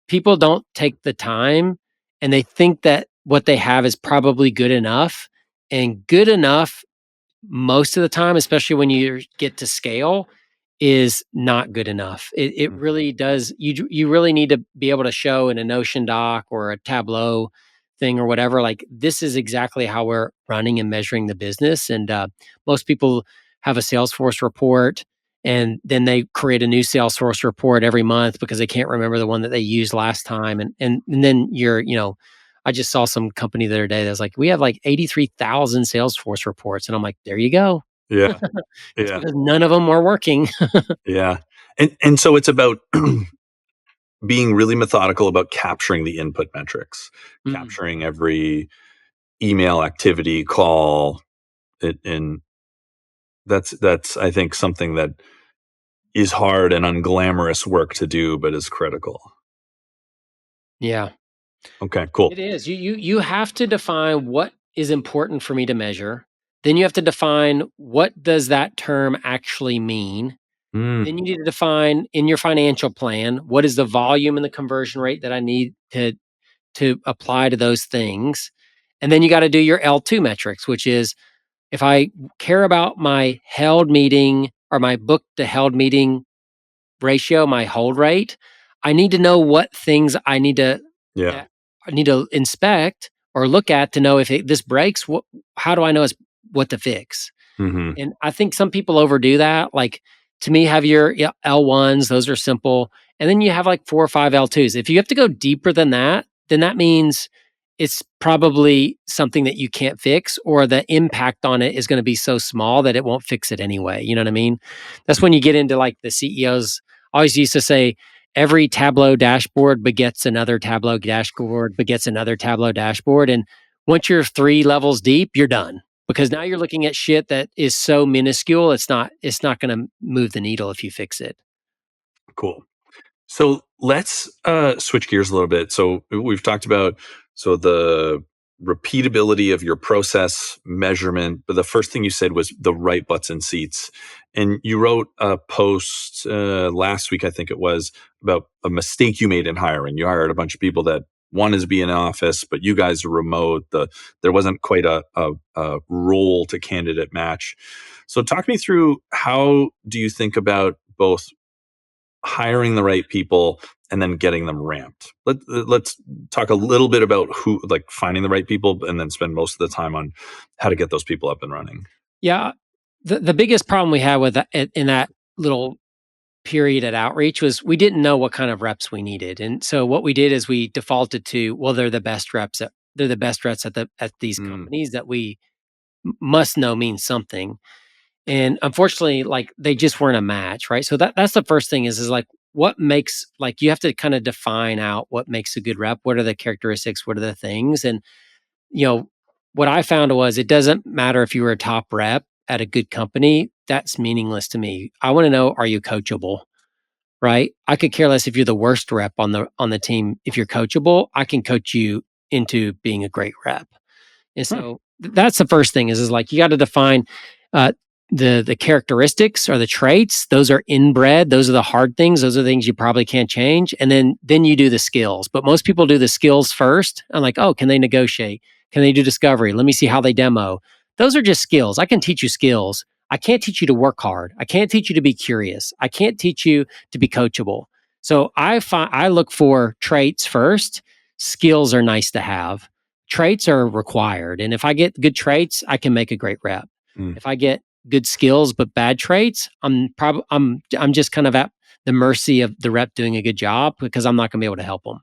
people don't take the time and they think that what they have is probably good enough, and good enough most of the time, especially when you get to scale, is not good enough. It really does. You really need to be able to show in a Notion doc or a Tableau thing or whatever. Like this is exactly how we're running and measuring the business. And most people have a Salesforce report, and then they create a new Salesforce report every month because they can't remember the one that they used last time. And then I just saw some company the other day that was like, we have like 83,000 Salesforce reports. And I'm like, there you go. Yeah. It's Yeah. because none of them are working. Yeah. And so it's about being really methodical about capturing the input metrics, capturing every email activity, call, and that's I think something that is hard and unglamorous work to do, but is critical. Yeah, Okay, cool. it is. You have to define what is important for me to measure. Then you have to define what does that term actually mean. Mm, Then you need to define in your financial plan what is the volume and the conversion rate that I need to apply to those things. And then you got to do your L2 metrics, which is if I care about my held meeting or my book to held meeting ratio, my hold rate, I need to know what things yeah. I need to inspect or look at to know if this breaks. How do I know what to fix? Mm-hmm. And I think some people overdo that. Like to me, have your L1s; those are simple, and then you have like 4 or 5 L2s. If you have to go deeper than that, then that means it's probably something that you can't fix, or the impact on it is going to be so small that it won't fix it anyway. You know what I mean? That's when you get into like the CEOs always used to say, every Tableau dashboard begets another Tableau dashboard, begets another Tableau dashboard. And once you're 3 levels deep, you're done because now you're looking at shit that is so minuscule, it's not going to move the needle if you fix it. Cool. So let's switch gears a little bit. So we've talked about the repeatability of your process measurement, but the first thing you said was the right butts and seats. And you wrote a post last week, I think it was, about a mistake you made in hiring. You hired a bunch of people that wanted to be in office, but you guys are remote. There wasn't quite a role to candidate match. So talk me through, how do you think about both hiring the right people and then getting them ramped? Let's talk a little bit about finding the right people, and then spend most of the time on how to get those people up and running. Yeah. The biggest problem we had with that in that little period at outreach was we didn't know what kind of reps we needed. And so what we did is we defaulted to, well, they're the best reps at these companies that we must know means something. And unfortunately, like they just weren't a match, right? So that's the first thing is like what makes, like you have to kind of define out what makes a good rep. What are the characteristics? What are the things? And what I found was it doesn't matter if you were a top rep at a good company. That's meaningless to me. I want to know, are you coachable? Right? I could care less if you're the worst rep on the team. If you're coachable, I can coach you into being a great rep. And so that's the first thing is like you got to define uh, the characteristics or the traits. Those are inbred. Those are the hard things. Those are the things you probably can't change. And then you do the skills. But most people do the skills first. I'm like, oh, can they negotiate? Can they do discovery? Let me see how they demo. Those are just skills. I can teach you skills. I can't teach you to work hard. I can't teach you to be curious. I can't teach you to be coachable. So I look for traits first. Skills are nice to have. Traits are required. And if I get good traits, I can make a great rep. If I get good skills but bad traits, I'm just kind of at the mercy of the rep doing a good job because I'm not going to be able to help them.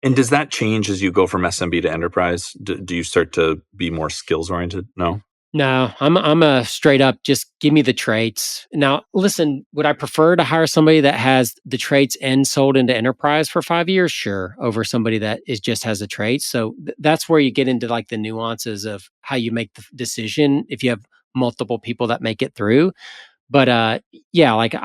And does that change as you go from SMB to enterprise? Do you start to be more skills oriented? No. No, I'm a straight up, just give me the traits. Now, listen, would I prefer to hire somebody that has the traits and sold into enterprise for 5 years? Sure, over somebody that just has the traits. So that's where you get into like the nuances of how you make the decision if you have multiple people that make it through. But yeah, like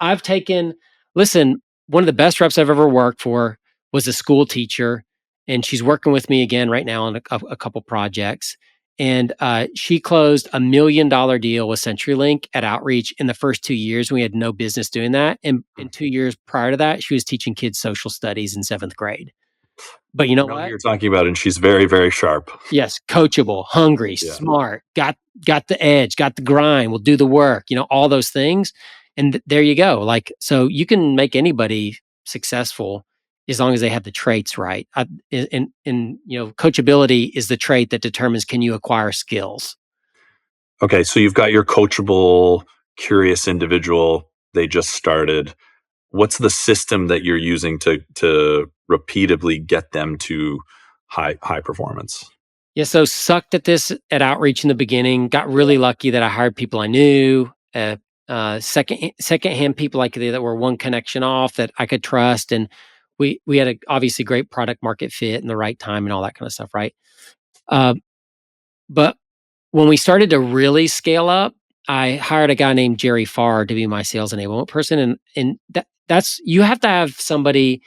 I've taken, listen, one of the best reps I've ever worked for was a school teacher, and she's working with me again right now on a couple projects. And she closed $1 million deal with CenturyLink at Outreach in the first 2 years. We had no business doing that. And in 2 years prior to that, she was teaching kids social studies in 7th grade. But you know I know who what? you're talking about, and she's very, very sharp. Yes, coachable, hungry, Yeah. smart, got the edge, got the grind, will do the work, all those things. And there you go. Like, so you can make anybody successful as long as they have the traits right. Coachability is the trait that determines, can you acquire skills? Okay, so you've got your coachable, curious individual. They just started. What's the system that you're using to repeatedly get them to high performance? Yeah, so sucked at this at Outreach in the beginning. Got really lucky that I hired people I knew. Secondhand people like that were one connection off that I could trust, and we had a obviously great product market fit and the right time and all that kind of stuff, right? But when we started to really scale up, I hired a guy named Jerry Farr to be my sales enablement person, and that's you have to have somebody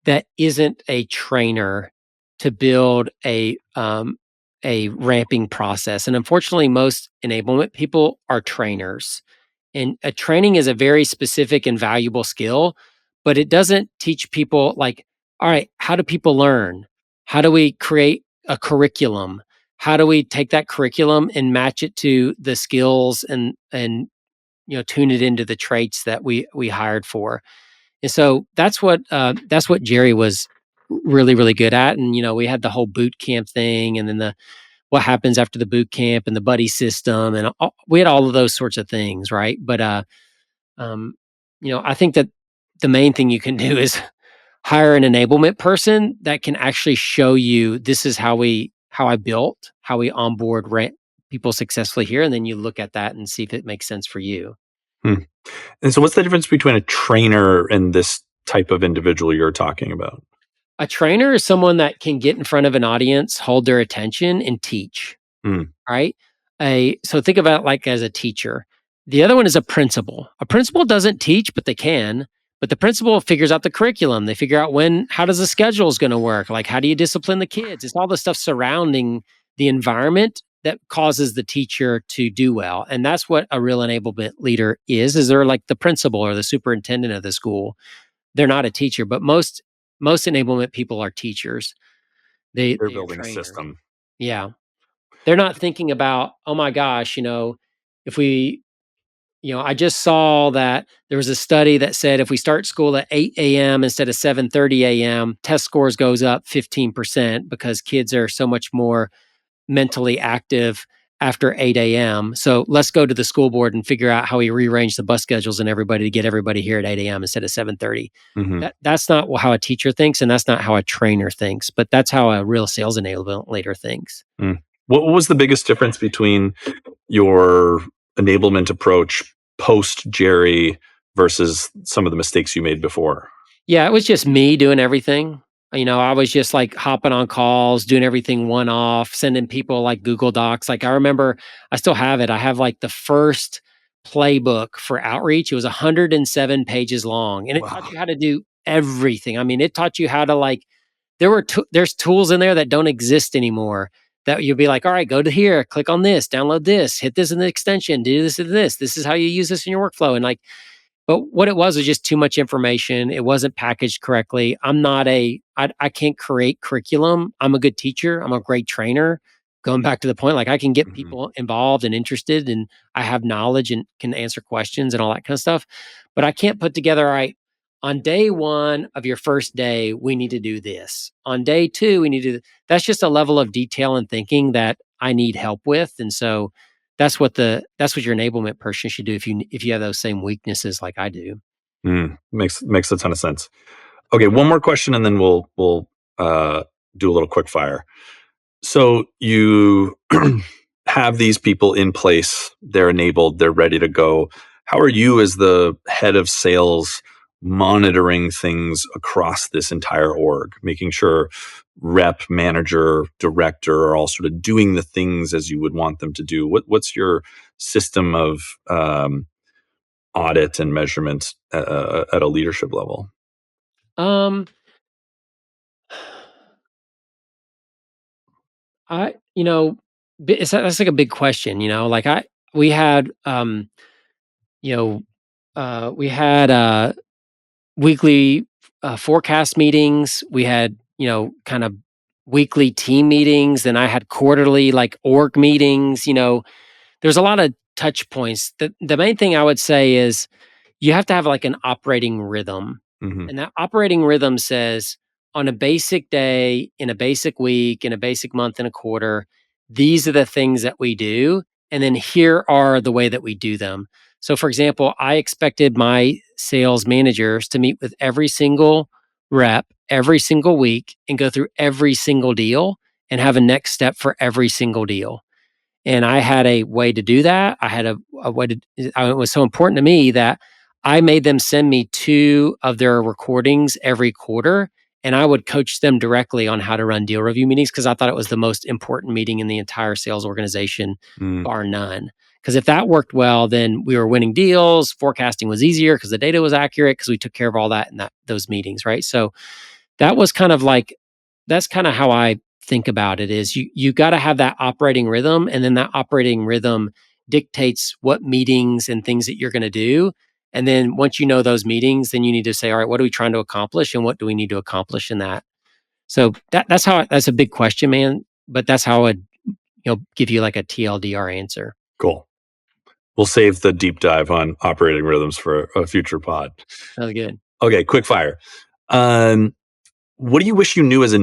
that isn't a trainer to build a ramping process. And unfortunately, most enablement people are trainers. And a training is a very specific and valuable skill, but it doesn't teach people like, all right, how do people learn? How do we create a curriculum? How do we take that curriculum and match it to the skills and tune it into the traits that we hired for? And so that's what Jerry was really, really good at. And we had the whole boot camp thing, and then the what happens after the boot camp and the buddy system, and we had all of those sorts of things, right? But I think that the main thing you can do is hire an enablement person that can actually show you, this is how we onboard people successfully here, and then you look at that and see if it makes sense for you. And so what's the difference between a trainer and this type of individual you're talking about? A trainer is someone that can get in front of an audience, hold their attention, and teach. Right? So think about it like as a teacher. The other one is a principal. A principal doesn't teach, but they can. But the principal figures out the curriculum. They figure out how does the schedule is going to work? Like, how do you discipline the kids? It's all the stuff surrounding the environment that causes the teacher to do well. And that's what a real enablement leader is they're like the principal or the superintendent of the school. They're not a teacher, but most enablement people are teachers. They're building trainers. a system. Yeah. They're not thinking about, oh my gosh, if we, I just saw that there was a study that said if we start school at 8 a.m. instead of 7:30 a.m., test scores goes up 15% because kids are so much more mentally active after 8 a.m. So let's go to the school board and figure out how we rearrange the bus schedules and everybody to get everybody here at 8 a.m. instead of 7:30. That's not how a teacher thinks, and that's not how a trainer thinks, but that's how a real sales enablement leader thinks. What was the biggest difference between your enablement approach post Jerry versus some of the mistakes you made before? Yeah, it was just me doing everything. I was just like hopping on calls, doing everything one off, sending people like Google Docs. Like I remember, I still have it. I have like the first playbook for Outreach. It was 107 pages long, and it taught you how to do everything. I mean, it taught you how to there's tools in there that don't exist anymore. That you'll be like, all right, go to here, click on this, download this, hit this in the extension, do this and this. This is how you use this in your workflow. And but what it was just too much information. It wasn't packaged correctly. I can't create curriculum. I'm a good teacher. I'm a great trainer. Going back to the point, like I can get people involved and interested, and I have knowledge and can answer questions and all that kind of stuff. But I can't put together, all right, on day 1 of your first day, we need to do this. On day 2, we need to, that's just a level of detail and thinking that I need help with. And so that's what your enablement person should do if you have those same weaknesses like I do. Makes a ton of sense. Okay, one more question, and then we'll do a little quick fire. So you have these people in place, they're enabled, they're ready to go. How are you as the head of sales monitoring things across this entire org, making sure rep, manager, director are all sort of doing the things as you would want them to do? What's your system of audit and measurement at a leadership level? I that's like a big question, like we had, you know, we had, weekly, forecast meetings. We had, kind of weekly team meetings. Then I had quarterly, like, org meetings. There's a lot of touch points. The main thing I would say is you have to have, like, an operating rhythm. Hmm. And that operating rhythm says, on a basic day, in a basic week, in a basic month, in a quarter, these are the things that we do. And then here are the way that we do them. So, for example, I expected my sales managers to meet with every single rep every single week and go through every single deal and have a next step for every single deal. And I had a way to do that. I had a way to, it was so important to me that I made them send me 2 of their recordings every quarter. And I would coach them directly on how to run deal review meetings because I thought it was the most important meeting in the entire sales organization, Mm, bar none. Because if that worked well, then we were winning deals. Forecasting was easier because the data was accurate because we took care of all that in those meetings, right? So that was kind of like that's kind of how I think about it is you got to have that operating rhythm, and then that operating rhythm dictates what meetings and things that you're going to do. And then once you know those meetings, then you need to say, all right, what are we trying to accomplish and what do we need to accomplish in that? So that's a big question, man, but that's how I would, give you like a TLDR answer. cool. We'll save the deep dive on operating rhythms for a future pod. That was good. Okay, quick fire. Um, what do you wish you knew as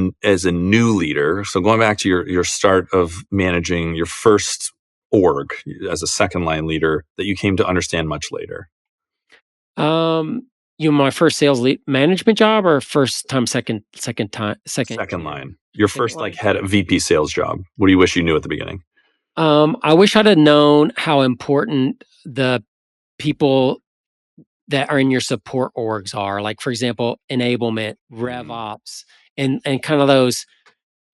a new leader? So going back to your start of managing your first org as a second line leader that you came to understand much later. My first sales lead management job or first time, second Second line. Your second first like line. head of VP sales job. What do you wish you knew at the beginning? I wish I'd have known how important the people that are in your support orgs are. Like, for example, enablement, rev Mm, ops, and kind of those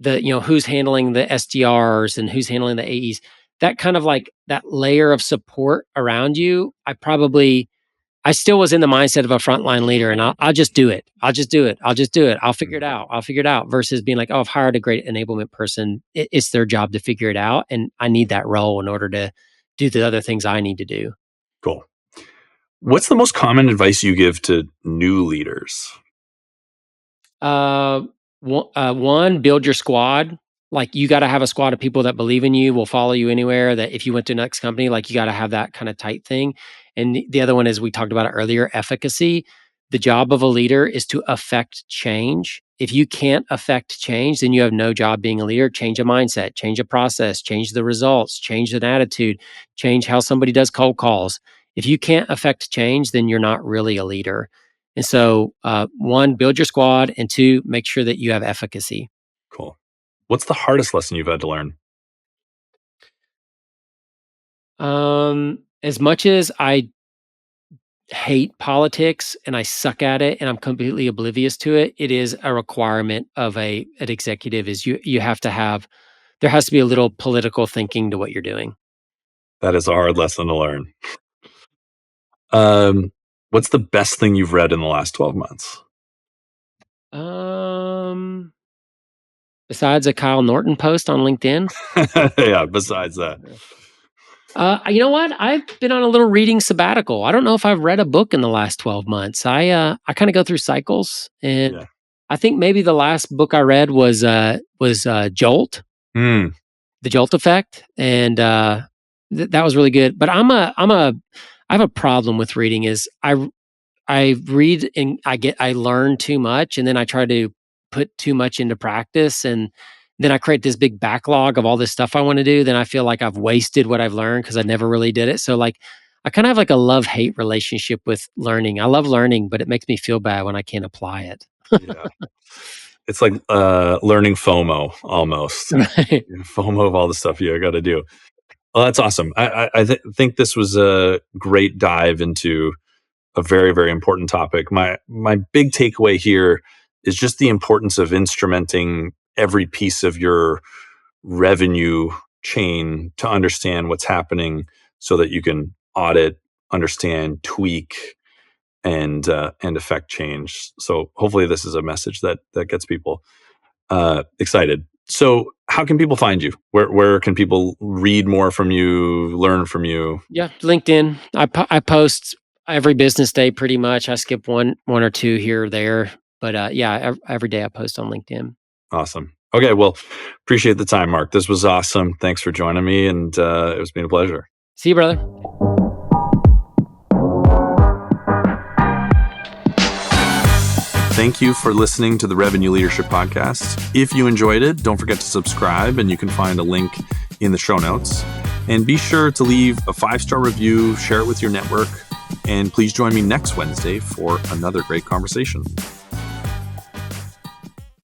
who's handling the SDRs and who's handling the AEs. That kind of like that layer of support around you. I still was in the mindset of a frontline leader, and I'll just do it. I'll just do it. I'll just do it. I'll figure it mm, out. I'll figure it out. Versus being like, oh, I've hired a great enablement person. It's their job to figure it out, and I need that role in order to do the other things I need to do. cool. What's the most common advice you give to new leaders? Uh, one, build your squad. Like you got to have a squad of people that believe in you, will follow you anywhere. That if you went to the next company, like you got to have that kind of tight thing. And the other one is we talked about it earlier, efficacy. The job of a leader is to affect change. If you can't affect change, then you have no job being a leader. Change a mindset, change a process, change the results, change an attitude, change how somebody does cold calls. If you can't affect change, then you're not really a leader. And so, one, build your squad, and two, make sure that you have efficacy. Cool. What's the hardest lesson you've had to learn? As much as I hate politics and I suck at it and I'm completely oblivious to it, it is a requirement of an executive is you have to have there has to be a little political thinking to what you're doing. That is a hard lesson to learn. Um, what's the best thing you've read in the last 12 months? Um, Besides a Kyle Norton post on LinkedIn. Yeah, besides that. You know what? I've been on a little reading sabbatical. I don't know if I've read a book in the last 12 months. I kind of go through cycles, and Yeah. I think maybe the last book I read was Jolt, Mm, The Jolt Effect, and that was really good. But I have a problem with reading. Is I read and I learn too much, and then I try to put too much into practice, and then I create this big backlog of all this stuff I want to do. Then I feel like I've wasted what I've learned because I never really did it. So like I kind of have like a love-hate relationship with learning. I love learning, but it makes me feel bad when I can't apply it. yeah. It's like learning FOMO almost. Right. FOMO of all the stuff you got to do. Well, that's awesome. I think this was a great dive into a very, very important topic. My big takeaway here is just the importance of instrumenting every piece of your revenue chain to understand what's happening so that you can audit, understand, tweak, and affect change. So hopefully this is a message that gets people excited. So how can people find you? Where can people read more from you, learn from you? Yeah, LinkedIn. I post every business day pretty much. I skip one or two here or there, but every day I post on LinkedIn. Awesome. Okay, well, appreciate the time, Mark. This was awesome. Thanks for joining me, and it was been a pleasure. See you, brother. Thank you for listening to the Revenue Leadership Podcast. If you enjoyed it, don't forget to subscribe, and you can find a link in the show notes. And be sure to leave a 5-star review, share it with your network, and please join me next Wednesday for another great conversation.